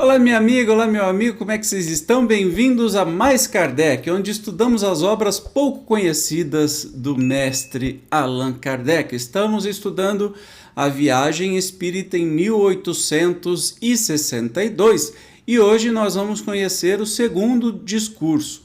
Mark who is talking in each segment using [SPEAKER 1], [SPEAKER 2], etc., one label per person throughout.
[SPEAKER 1] Olá, minha amiga, olá, meu amigo, como é que vocês estão? Bem-vindos a Mais Kardec, onde estudamos as obras pouco conhecidas do mestre Allan Kardec. Estamos estudando a Viagem Espírita em 1862 e hoje nós vamos conhecer o segundo discurso,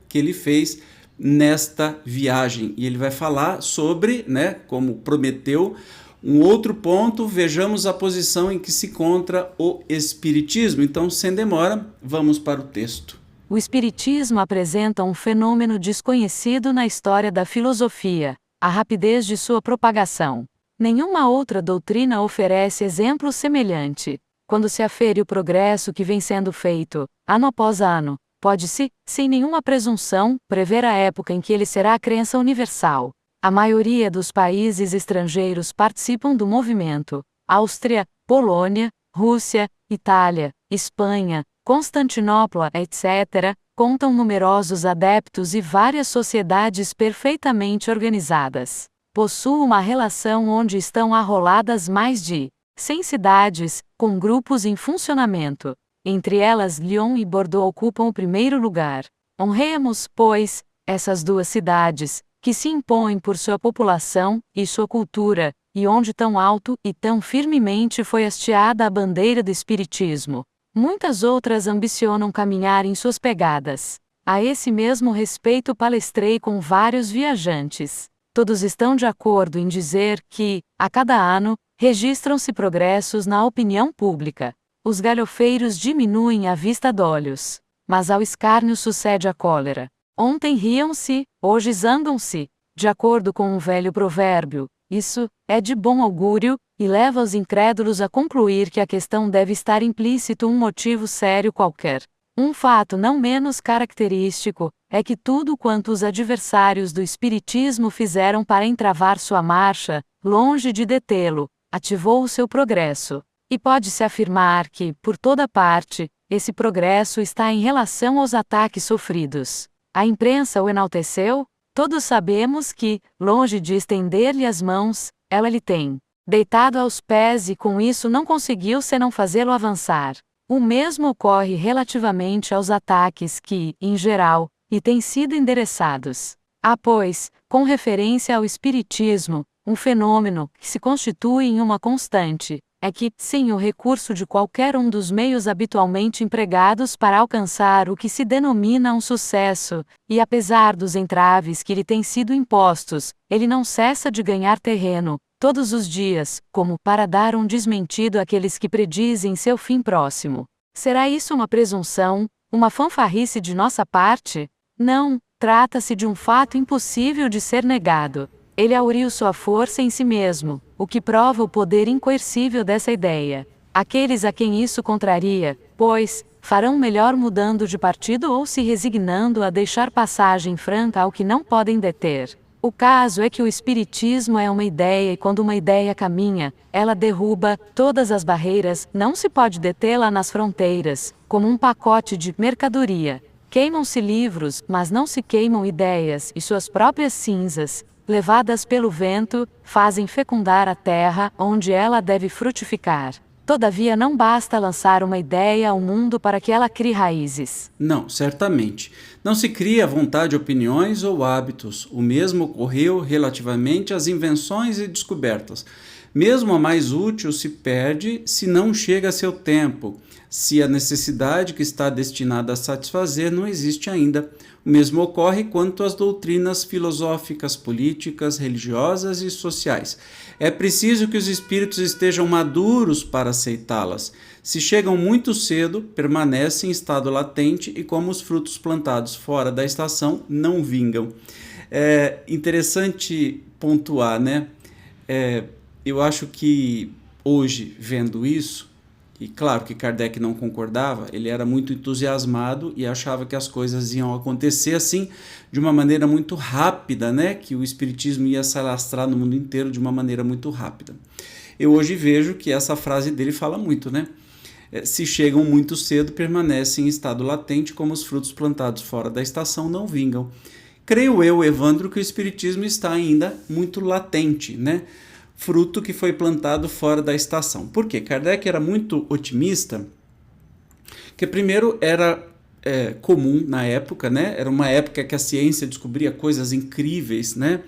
[SPEAKER 1] que ele fez nesta viagem. E ele vai falar sobre, como prometeu, um outro ponto. Vejamos a posição em que se encontra o Espiritismo. Então, sem demora, vamos para o texto.
[SPEAKER 2] O Espiritismo apresenta um fenômeno desconhecido na história da filosofia: a rapidez de sua propagação. Nenhuma outra doutrina oferece exemplo semelhante. Quando se afere o progresso que vem sendo feito, ano após ano, pode-se, sem nenhuma presunção, prever a época em que ele será a crença universal. A maioria dos países estrangeiros participam do movimento: Áustria, Polônia, Rússia, Itália, Espanha, Constantinopla, etc., contam numerosos adeptos e várias sociedades perfeitamente organizadas. Possui uma relação onde estão arroladas mais de 100 cidades, com grupos em funcionamento. Entre elas, Lyon e Bordeaux ocupam o primeiro lugar. Honremos, pois, essas duas cidades, que se impõem por sua população e sua cultura, e onde tão alto e tão firmemente foi hasteada a bandeira do Espiritismo. Muitas outras ambicionam caminhar em suas pegadas. A esse mesmo respeito palestrei com vários viajantes. Todos estão de acordo em dizer que, a cada ano, registram-se progressos na opinião pública. Os galhofeiros diminuem à vista d'olhos, mas ao escárnio sucede a cólera. Ontem riam-se, hoje zangam-se. De acordo com um velho provérbio, isso é de bom augúrio, e leva os incrédulos a concluir que a questão deve estar implícito um motivo sério qualquer. Um fato não menos característico é que tudo quanto os adversários do Espiritismo fizeram para entravar sua marcha, longe de detê-lo, ativou o seu progresso. E pode-se afirmar que, por toda parte, esse progresso está em relação aos ataques sofridos. A imprensa o enalteceu? Todos sabemos que, longe de estender-lhe as mãos, ela lhe tem deitado aos pés e com isso não conseguiu senão fazê-lo avançar. O mesmo ocorre relativamente aos ataques que, em geral, lhe têm sido endereçados. Há, pois, com referência ao Espiritismo, um fenômeno que se constitui em uma constante. É que, sem o recurso de qualquer um dos meios habitualmente empregados para alcançar o que se denomina um sucesso, e apesar dos entraves que lhe têm sido impostos, ele não cessa de ganhar terreno, todos os dias, como para dar um desmentido àqueles que predizem seu fim próximo. Será isso uma presunção, uma fanfarrice de nossa parte? Não, trata-se de um fato impossível de ser negado. Ele auriu sua força em si mesmo, o que prova o poder incoercível dessa ideia. Aqueles a quem isso contraria, pois, farão melhor mudando de partido ou se resignando a deixar passagem franca ao que não podem deter. O caso é que o Espiritismo é uma ideia e quando uma ideia caminha, ela derruba todas as barreiras, não se pode detê-la nas fronteiras, como um pacote de mercadoria. Queimam-se livros, mas não se queimam ideias e suas próprias cinzas, levadas pelo vento, fazem fecundar a terra onde ela deve frutificar. Todavia não basta lançar uma ideia ao mundo para que ela crie raízes.
[SPEAKER 1] Não, certamente. Não se cria à vontade opiniões ou hábitos. O mesmo ocorreu relativamente às invenções e descobertas. Mesmo a mais útil se perde se não chega a seu tempo, se a necessidade que está destinada a satisfazer não existe ainda. O mesmo ocorre quanto às doutrinas filosóficas, políticas, religiosas e sociais. É preciso que os espíritos estejam maduros para aceitá-las. Se chegam muito cedo, permanecem em estado latente e, como os frutos plantados fora da estação, não vingam. É interessante pontuar, eu acho que hoje, vendo isso, e claro que Kardec não concordava, ele era muito entusiasmado e achava que as coisas iam acontecer assim, de uma maneira muito rápida, que o Espiritismo ia se alastrar no mundo inteiro de uma maneira muito rápida. Eu hoje vejo que essa frase dele fala muito, Se chegam muito cedo, permanecem em estado latente, como os frutos plantados fora da estação não vingam. Creio eu, Evandro, que o Espiritismo está ainda muito latente, fruto que foi plantado fora da estação. Por quê? Kardec era muito otimista Que primeiro era comum na época, né? Era uma época que a ciência descobria coisas incríveis, né?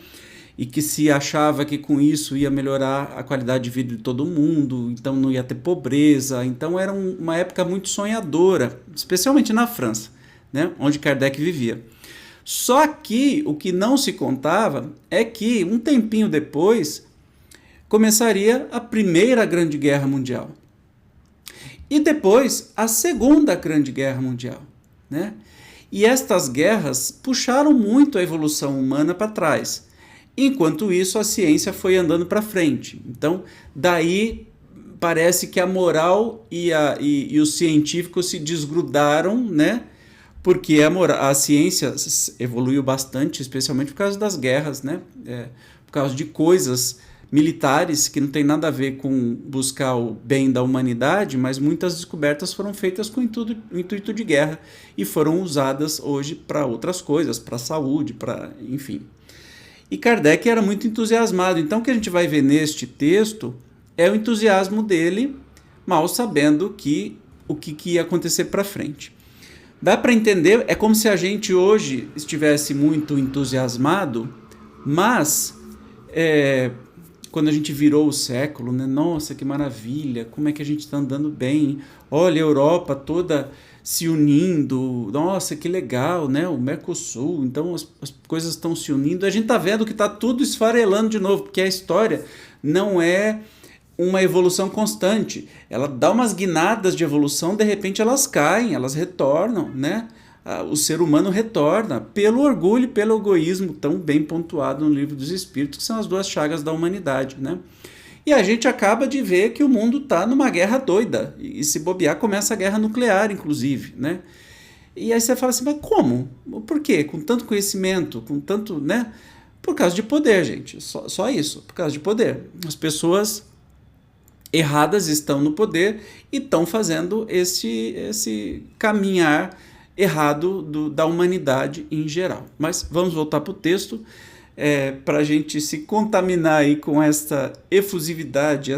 [SPEAKER 1] E que se achava que com isso ia melhorar a qualidade de vida de todo mundo, então não ia ter pobreza. Então era uma época muito sonhadora, especialmente na França, né? Onde Kardec vivia. Só que o que não se contava é que um tempinho depois começaria a Primeira Grande Guerra Mundial. E depois a Segunda Grande Guerra Mundial, né? E estas guerras puxaram muito a evolução humana para trás. Enquanto isso, a ciência foi andando para frente. Então, daí parece que a moral e os científicos se desgrudaram, né? Porque a ciência evoluiu bastante, especialmente por causa das guerras, né? Por causa de coisas militares que não tem nada a ver com buscar o bem da humanidade, mas muitas descobertas foram feitas com o intuito de guerra e foram usadas hoje para outras coisas, para a saúde, enfim. E Kardec era muito entusiasmado. Então, o que a gente vai ver neste texto é o entusiasmo dele, mal sabendo o que ia acontecer para frente. Dá para entender, é como se a gente hoje estivesse muito entusiasmado, mas quando a gente virou o século, né? Nossa, que maravilha, como é que a gente está andando bem. Olha, a Europa toda se unindo, nossa, que legal, né? O Mercosul, então as coisas estão se unindo. A gente está vendo que está tudo esfarelando de novo, porque a história não é uma evolução constante. Ela dá umas guinadas de evolução, de repente elas caem, elas retornam, né? O ser humano retorna pelo orgulho e pelo egoísmo, tão bem pontuado no Livro dos Espíritos, que são as duas chagas da humanidade, né? E a gente acaba de ver que o mundo está numa guerra doida. E se bobear, começa a guerra nuclear, inclusive, né? E aí você fala assim, mas como? Por quê? Com tanto conhecimento, com tanto, né? Por causa de poder, gente. Só isso, por causa de poder. As pessoas erradas estão no poder e estão fazendo esse caminhar errado da humanidade em geral. Mas vamos voltar para o texto. Para a gente se contaminar aí com essa efusividade,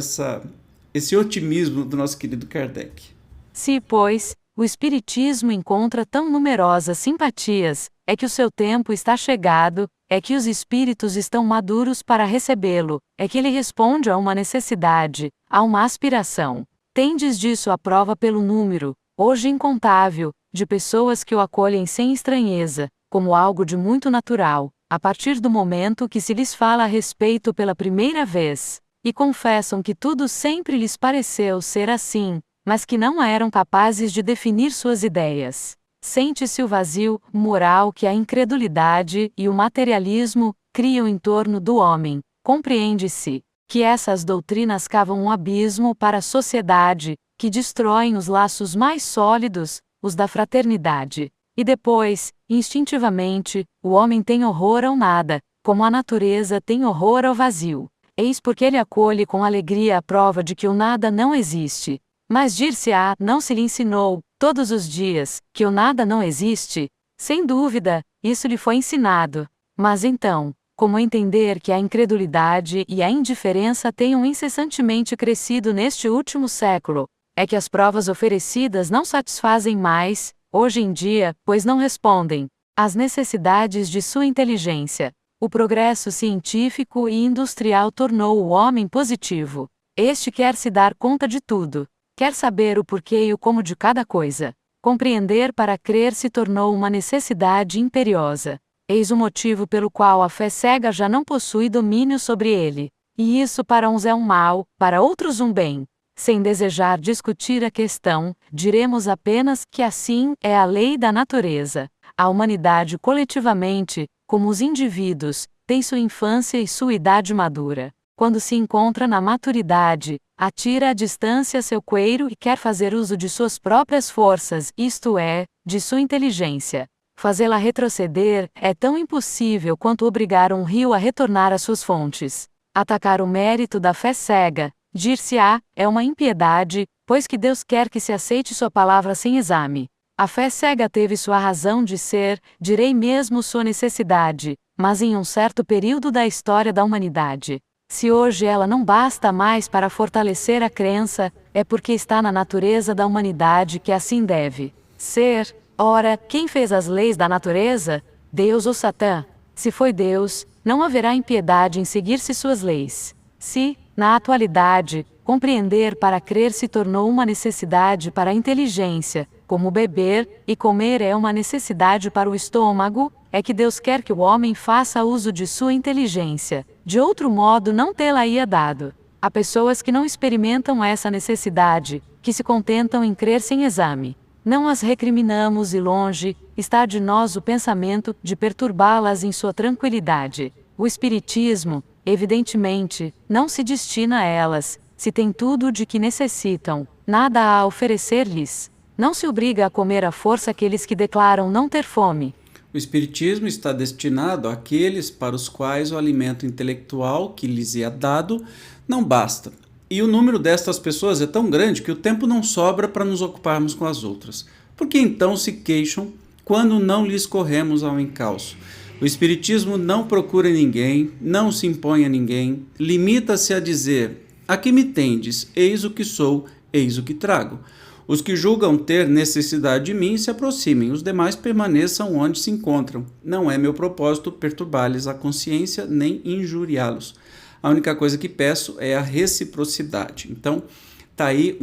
[SPEAKER 1] esse otimismo do nosso querido Kardec.
[SPEAKER 2] Se, pois, o Espiritismo encontra tão numerosas simpatias, é que o seu tempo está chegado, é que os espíritos estão maduros para recebê-lo, é que ele responde a uma necessidade, a uma aspiração. Tendes disso a prova pelo número, hoje incontável, de pessoas que o acolhem sem estranheza, como algo de muito natural, a partir do momento que se lhes fala a respeito pela primeira vez, e confessam que tudo sempre lhes pareceu ser assim, mas que não eram capazes de definir suas ideias. Sente-se o vazio moral que a incredulidade e o materialismo criam em torno do homem. Compreende-se que essas doutrinas cavam um abismo para a sociedade, que destroem os laços mais sólidos, os da fraternidade. E depois, instintivamente, o homem tem horror ao nada, como a natureza tem horror ao vazio. Eis porque ele acolhe com alegria a prova de que o nada não existe. Mas dir-se-á, não se lhe ensinou, todos os dias, que o nada não existe? Sem dúvida, isso lhe foi ensinado. Mas então, como entender que a incredulidade e a indiferença tenham incessantemente crescido neste último século? É que as provas oferecidas não satisfazem mais, hoje em dia, pois não respondem às necessidades de sua inteligência. O progresso científico e industrial tornou o homem positivo. Este quer se dar conta de tudo. Quer saber o porquê e o como de cada coisa. Compreender para crer se tornou uma necessidade imperiosa. Eis o motivo pelo qual a fé cega já não possui domínio sobre ele. E isso para uns é um mal, para outros um bem. Sem desejar discutir a questão, diremos apenas que assim é a lei da natureza. A humanidade coletivamente, como os indivíduos, tem sua infância e sua idade madura. Quando se encontra na maturidade, atira à distância seu coeiro e quer fazer uso de suas próprias forças, isto é, de sua inteligência. Fazê-la retroceder é tão impossível quanto obrigar um rio a retornar às suas fontes. Atacar o mérito da fé cega, dir-se-á, é uma impiedade, pois que Deus quer que se aceite sua palavra sem exame. A fé cega teve sua razão de ser, direi mesmo sua necessidade, mas em um certo período da história da humanidade. Se hoje ela não basta mais para fortalecer a crença, é porque está na natureza da humanidade que assim deve ser. Ora, quem fez as leis da natureza? Deus ou Satã? Se foi Deus, não haverá impiedade em seguir-se suas leis. Se, na atualidade, compreender para crer se tornou uma necessidade para a inteligência, como beber e comer é uma necessidade para o estômago, é que Deus quer que o homem faça uso de sua inteligência. De outro modo não tê-la-ia dado. Há pessoas que não experimentam essa necessidade, que se contentam em crer sem exame. Não as recriminamos e longe está de nós o pensamento de perturbá-las em sua tranquilidade. O Espiritismo, evidentemente, não se destina a elas, se tem tudo de que necessitam, nada há a oferecer-lhes. Não se obriga a comer à força aqueles que declaram não ter fome.
[SPEAKER 1] O Espiritismo está destinado àqueles para os quais o alimento intelectual que lhes é dado não basta. E o número destas pessoas é tão grande que o tempo não sobra para nos ocuparmos com as outras. Por que então se queixam quando não lhes corremos ao encalço? O Espiritismo não procura ninguém, não se impõe a ninguém, limita-se a dizer: aqui me tendes, eis o que sou, eis o que trago. Os que julgam ter necessidade de mim se aproximem, os demais permaneçam onde se encontram. Não é meu propósito perturbar-lhes a consciência nem injuriá-los. A única coisa que peço é a reciprocidade. Então, está aí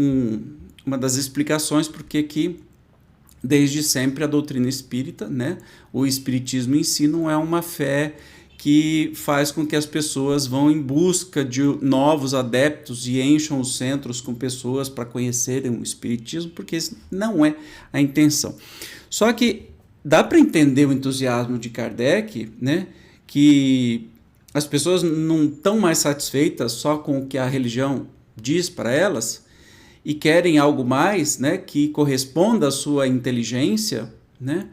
[SPEAKER 1] uma das explicações porque que, desde sempre, a doutrina espírita, né, o espiritismo em si não é uma fé que faz com que as pessoas vão em busca de novos adeptos e encham os centros com pessoas para conhecerem o espiritismo, porque isso não é a intenção. Só que dá para entender o entusiasmo de Kardec, né, que as pessoas não estão mais satisfeitas só com o que a religião diz para elas e querem algo mais, né, que corresponda à sua inteligência, né?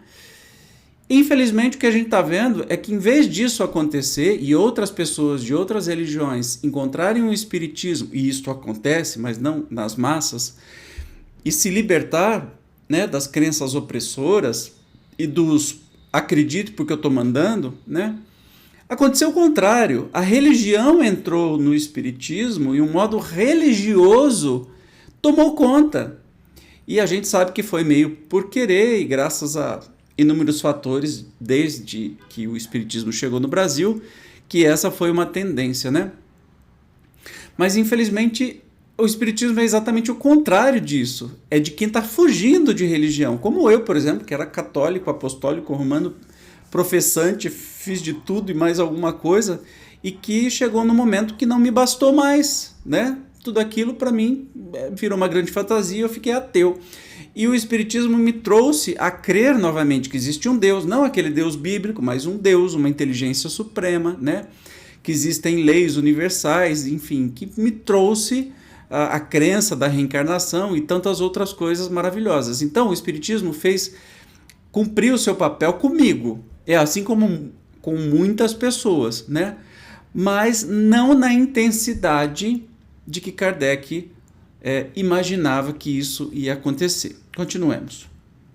[SPEAKER 1] Infelizmente, o que a gente está vendo é que, em vez disso acontecer e outras pessoas de outras religiões encontrarem o espiritismo, e isto acontece, mas não nas massas, e se libertar, né, das crenças opressoras e dos acredito porque eu estou mandando, né? Aconteceu o contrário. A religião entrou no espiritismo e um modo religioso tomou conta. E a gente sabe que foi meio por querer e graças a inúmeros fatores, desde que o espiritismo chegou no Brasil, que essa foi uma tendência, né? Mas, infelizmente, o espiritismo é exatamente o contrário disso. É de quem está fugindo de religião. Como eu, por exemplo, que era católico, apostólico, romano, professante, fiz de tudo e mais alguma coisa, e que chegou no momento que não me bastou mais, né? Tudo aquilo, para mim, virou uma grande fantasia, eu fiquei ateu. E o Espiritismo me trouxe a crer novamente que existe um Deus, não aquele Deus bíblico, mas um Deus, uma inteligência suprema, né? Que existem leis universais, enfim, que me trouxe a crença da reencarnação e tantas outras coisas maravilhosas. Então, o Espiritismo cumpriu o seu papel comigo, assim como com muitas pessoas, né? Mas não na intensidade de que Kardec imaginava que isso ia acontecer. Continuemos.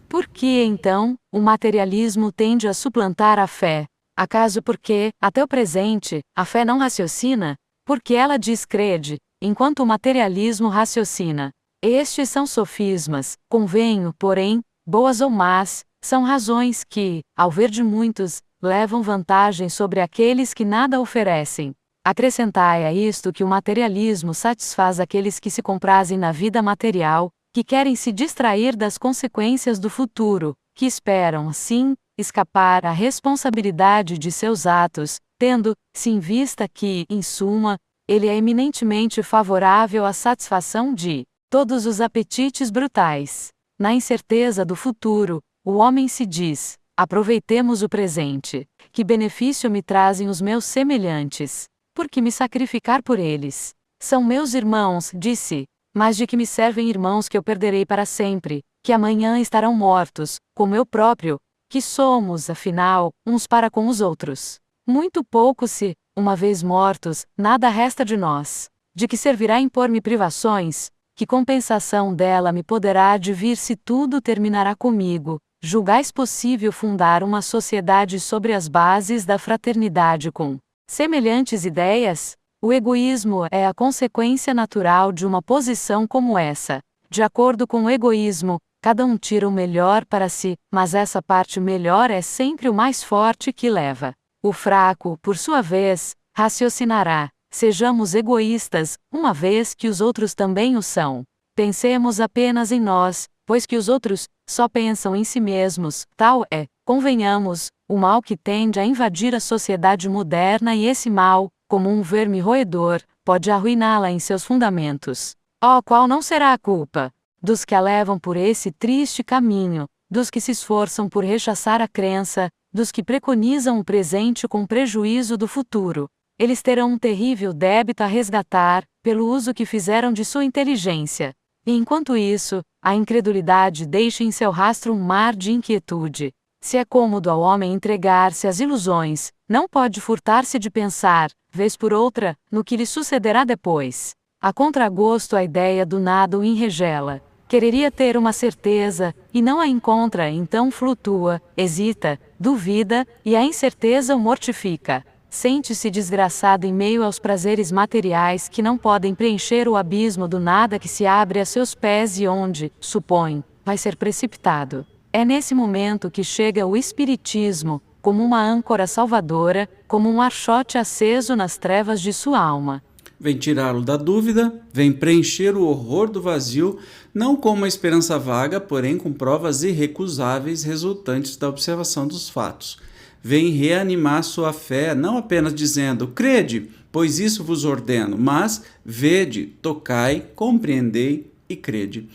[SPEAKER 2] Por que, então, o materialismo tende a suplantar a fé? Acaso porque, até o presente, a fé não raciocina? Porque ela diz crede, enquanto o materialismo raciocina. Estes são sofismas, convenho, porém, boas ou más, são razões que, ao ver de muitos, levam vantagem sobre aqueles que nada oferecem. Acrescentai a isto que o materialismo satisfaz aqueles que se comprazem na vida material, que querem se distrair das consequências do futuro, que esperam, assim, escapar à responsabilidade de seus atos, tendo-se em vista que, em suma, ele é eminentemente favorável à satisfação de todos os apetites brutais. Na incerteza do futuro, o homem se diz: aproveitemos o presente. Que benefício me trazem os meus semelhantes? Por que me sacrificar por eles? São meus irmãos, disse. Mas de que me servem irmãos que eu perderei para sempre, que amanhã estarão mortos, como eu próprio, que somos, afinal, uns para com os outros. Muito pouco se, uma vez mortos, nada resta de nós. De que servirá impor-me privações? Que compensação dela me poderá advir se tudo terminará comigo? Julgais possível fundar uma sociedade sobre as bases da fraternidade com semelhantes ideias? O egoísmo é a consequência natural de uma posição como essa. De acordo com o egoísmo, cada um tira o melhor para si, mas essa parte melhor é sempre o mais forte que leva. O fraco, por sua vez, raciocinará: sejamos egoístas, uma vez que os outros também o são. Pensemos apenas em nós, pois que os outros só pensam em si mesmos. Tal é, convenhamos, o mal que tende a invadir a sociedade moderna, e esse mal, como um verme roedor, pode arruiná-la em seus fundamentos. Oh, qual não será a culpa dos que a levam por esse triste caminho, dos que se esforçam por rechaçar a crença, dos que preconizam o presente com prejuízo do futuro? Eles terão um terrível débito a resgatar, pelo uso que fizeram de sua inteligência. E enquanto isso, a incredulidade deixa em seu rastro um mar de inquietude. Se é cômodo ao homem entregar-se às ilusões, não pode furtar-se de pensar, vez por outra, no que lhe sucederá depois. A contragosto a ideia do nada o enregela. Quereria ter uma certeza, e não a encontra, então flutua, hesita, duvida, e a incerteza o mortifica. Sente-se desgraçado em meio aos prazeres materiais que não podem preencher o abismo do nada que se abre a seus pés e onde, supõe, vai ser precipitado. É nesse momento que chega o Espiritismo, como uma âncora salvadora, como um archote aceso nas trevas de sua alma.
[SPEAKER 1] Vem tirá-lo da dúvida, vem preencher o horror do vazio, não com uma esperança vaga, porém com provas irrecusáveis resultantes da observação dos fatos. Vem reanimar sua fé, não apenas dizendo: crede, pois isso vos ordeno, mas vede, tocai, compreendei e crede.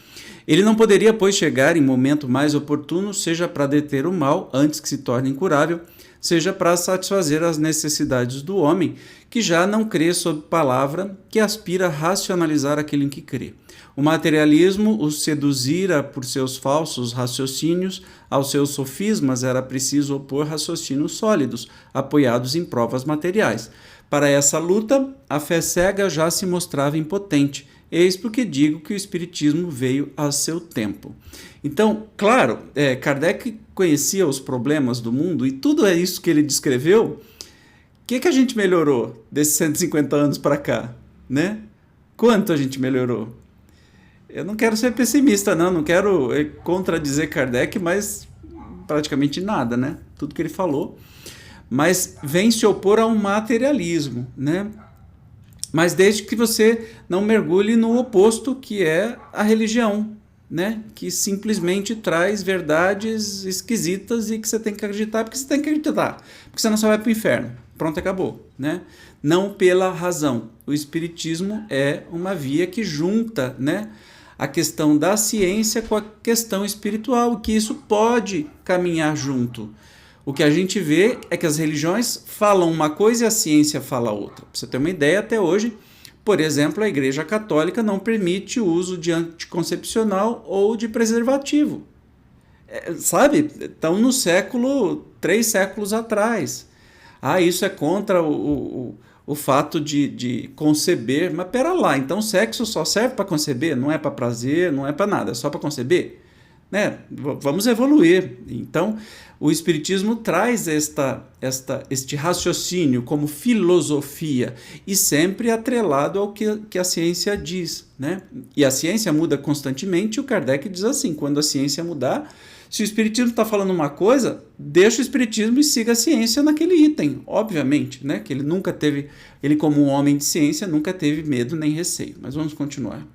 [SPEAKER 1] Ele não poderia, pois, chegar em momento mais oportuno, seja para deter o mal antes que se torne incurável, seja para satisfazer as necessidades do homem, que já não crê sob palavra, que aspira a racionalizar aquilo em que crê. O materialismo o seduzira por seus falsos raciocínios, aos seus sofismas era preciso opor raciocínios sólidos, apoiados em provas materiais. Para essa luta, a fé cega já se mostrava impotente. Eis porque digo que o Espiritismo veio a seu tempo. Então, claro, Kardec conhecia os problemas do mundo e tudo é isso que ele descreveu. O que a gente melhorou desses 150 anos para cá, né? Quanto a gente melhorou? Eu não quero ser pessimista, não quero contradizer Kardec, mas praticamente nada, né? Tudo que ele falou. Mas vem se opor ao materialismo, né? Mas desde que você não mergulhe no oposto, que é a religião, né? Que simplesmente traz verdades esquisitas e que você tem que acreditar porque você tem que acreditar, porque senão você vai para o inferno. Pronto, acabou, né? Não pela razão. O Espiritismo é uma via que junta, né, a questão da ciência com a questão espiritual, que isso pode caminhar junto. O que a gente vê é que as religiões falam uma coisa e a ciência fala outra. Pra você ter uma ideia, até hoje, por exemplo, a Igreja Católica não permite o uso de anticoncepcional ou de preservativo. Sabe? Estão no século, 3 séculos atrás. Isso é contra o fato de conceber. Mas pera lá, então sexo só serve para conceber? Não é para prazer, não é para nada, é só para conceber? Né? Vamos evoluir. Então, o Espiritismo traz este raciocínio como filosofia e sempre atrelado ao que a ciência diz, né? E a ciência muda constantemente, e o Kardec diz assim: quando a ciência mudar, se o Espiritismo está falando uma coisa, deixa o Espiritismo e siga a ciência naquele item, obviamente, né? Que ele nunca teve, ele como um homem de ciência, nunca teve medo nem receio. Mas vamos continuar.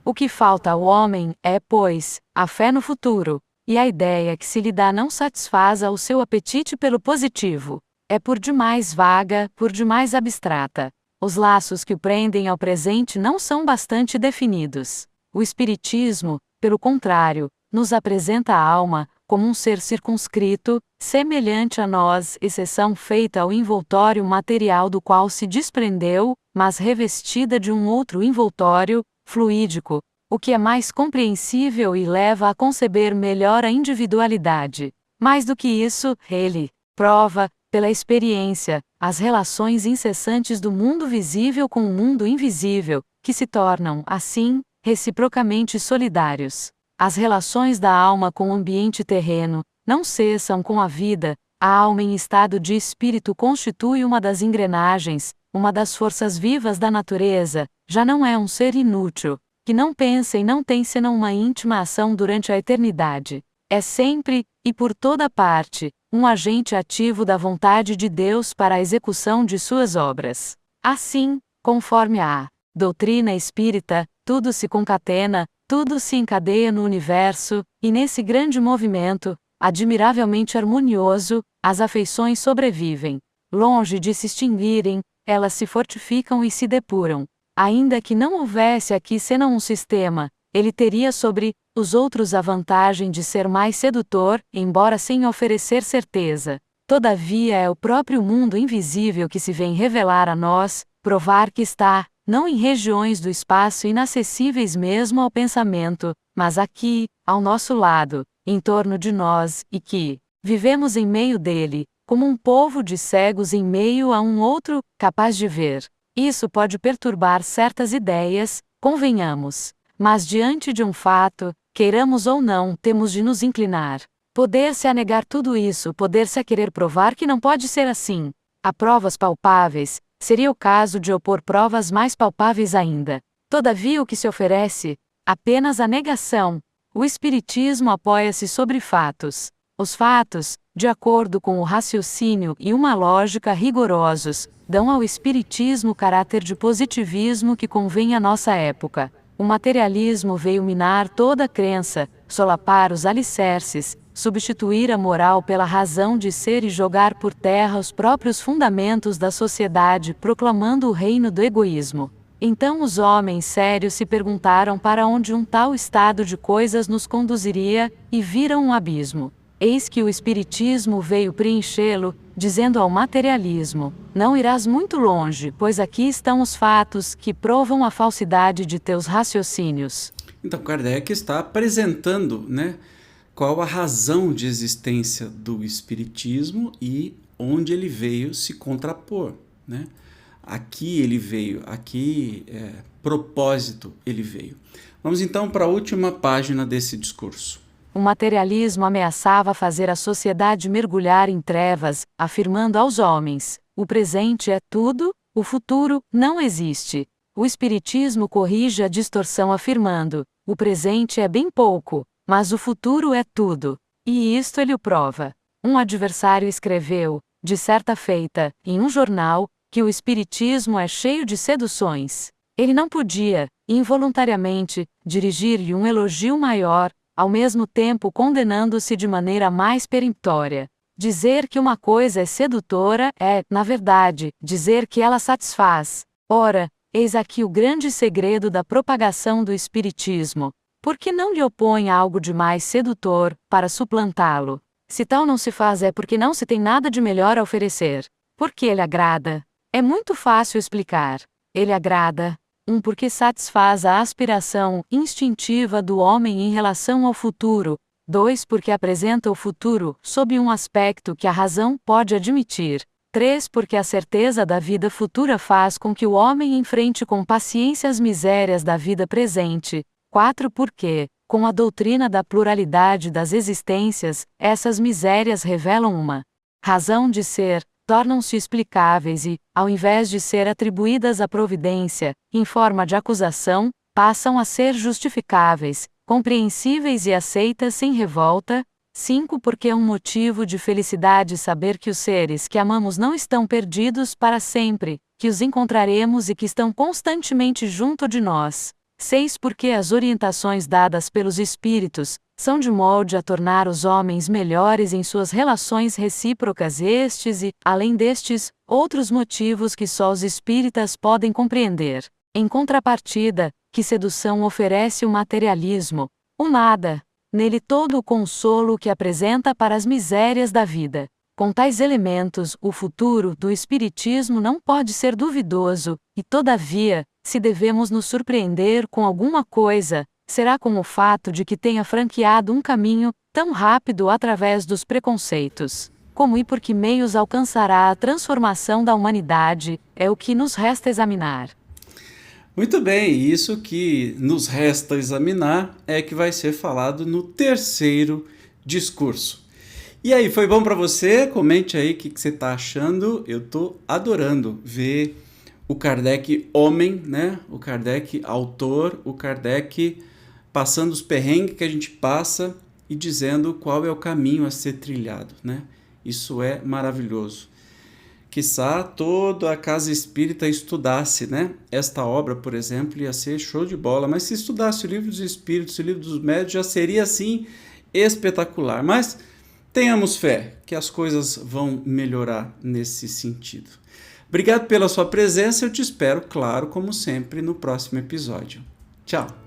[SPEAKER 2] O que falta ao homem é, pois, a fé no futuro, e a ideia que se lhe dá não satisfaz ao seu apetite pelo positivo. É por demais vaga, por demais abstrata. Os laços que o prendem ao presente não são bastante definidos. O Espiritismo, pelo contrário, nos apresenta a alma como um ser circunscrito, semelhante a nós, exceção feita ao envoltório material do qual se desprendeu, mas revestida de um outro envoltório, fluídico, o que é mais compreensível e leva a conceber melhor a individualidade. Mais do que isso, ele prova, pela experiência, as relações incessantes do mundo visível com o mundo invisível, que se tornam, assim, reciprocamente solidários. As relações da alma com o ambiente terreno não cessam com a vida. A alma em estado de espírito constitui uma das engrenagens, uma das forças vivas da natureza, já não é um ser inútil, que não pensa e não tem senão uma íntima ação durante a eternidade. É sempre, e por toda parte, um agente ativo da vontade de Deus para a execução de suas obras. Assim, conforme a doutrina espírita, tudo se concatena, tudo se encadeia no universo, e nesse grande movimento, admiravelmente harmonioso, as afeições sobrevivem. Longe de se extinguirem, elas se fortificam e se depuram. Ainda que não houvesse aqui senão um sistema, ele teria sobre os outros a vantagem de ser mais sedutor, embora sem oferecer certeza. Todavia é o próprio mundo invisível que se vem revelar a nós, provar que está, não em regiões do espaço inacessíveis mesmo ao pensamento, mas aqui, ao nosso lado, em torno de nós, e que vivemos em meio dele, como um povo de cegos em meio a um outro, capaz de ver. Isso pode perturbar certas ideias, convenhamos. Mas diante de um fato, queiramos ou não, temos de nos inclinar. Poder-se a negar tudo isso, poder-se a querer provar que não pode ser assim. Há provas palpáveis, seria o caso de opor provas mais palpáveis ainda. Todavia o que se oferece? Apenas a negação. O Espiritismo apoia-se sobre fatos. Os fatos, de acordo com o raciocínio e uma lógica rigorosos, dão ao Espiritismo o caráter de positivismo que convém à nossa época. O materialismo veio minar toda a crença, solapar os alicerces, substituir a moral pela razão de ser e jogar por terra os próprios fundamentos da sociedade, proclamando o reino do egoísmo. Então os homens sérios se perguntaram para onde um tal estado de coisas nos conduziria, e viram um abismo. Eis que o Espiritismo veio preenchê-lo, dizendo ao materialismo: não irás muito longe, pois aqui estão os fatos que provam a falsidade de teus raciocínios.
[SPEAKER 1] Então Kardec está apresentando, né, qual a razão de existência do Espiritismo e onde ele veio se contrapor, né? Aqui ele veio, propósito ele veio. Vamos então para a última página desse discurso.
[SPEAKER 2] O materialismo ameaçava fazer a sociedade mergulhar em trevas, afirmando aos homens: o presente é tudo, o futuro não existe. O Espiritismo corrige a distorção afirmando: o presente é bem pouco, mas o futuro é tudo. E isto ele o prova. Um adversário escreveu, de certa feita, em um jornal, que o Espiritismo é cheio de seduções. Ele não podia, involuntariamente, dirigir-lhe um elogio maior, ao mesmo tempo condenando-se de maneira mais peremptória. Dizer que uma coisa é sedutora é, na verdade, dizer que ela satisfaz. Ora, eis aqui o grande segredo da propagação do Espiritismo. Por que não lhe opõe algo de mais sedutor, para suplantá-lo? Se tal não se faz é porque não se tem nada de melhor a oferecer. Porque ele agrada? É muito fácil explicar. Ele agrada. Porque satisfaz a aspiração instintiva do homem em relação ao futuro. 2. Porque apresenta o futuro sob um aspecto que a razão pode admitir. 3. Porque a certeza da vida futura faz com que o homem enfrente com paciência as misérias da vida presente. 4. Porque, com a doutrina da pluralidade das existências, essas misérias revelam uma razão de ser, tornam-se explicáveis e, ao invés de ser atribuídas à providência, em forma de acusação, passam a ser justificáveis, compreensíveis e aceitas sem revolta. 5. Porque é um motivo de felicidade saber que os seres que amamos não estão perdidos para sempre, que os encontraremos e que estão constantemente junto de nós. 6. Porque as orientações dadas pelos Espíritos são de molde a tornar os homens melhores em suas relações recíprocas estes e, além destes, outros motivos que só os espíritas podem compreender. Em contrapartida, que sedução oferece o materialismo? O nada. Nele todo o consolo que apresenta para as misérias da vida. Com tais elementos, o futuro do Espiritismo não pode ser duvidoso, e todavia, se devemos nos surpreender com alguma coisa, será com o fato de que tenha franqueado um caminho tão rápido através dos preconceitos. Como e por que meios alcançará a transformação da humanidade, é o que nos resta examinar.
[SPEAKER 1] Muito bem, isso que nos resta examinar é que vai ser falado no terceiro discurso. E aí, foi bom para você? Comente aí o que você está achando. Eu estou adorando ver o Kardec homem, né? O Kardec autor, o Kardec passando os perrengues que a gente passa e dizendo qual é o caminho a ser trilhado, né? Isso é maravilhoso. Quiçá toda a casa espírita estudasse, né? Esta obra, por exemplo, ia ser show de bola, mas se estudasse o livro dos espíritos, o livro dos médiuns, já seria assim espetacular. Mas tenhamos fé que as coisas vão melhorar nesse sentido. Obrigado pela sua presença, eu te espero, claro, como sempre, no próximo episódio. Tchau!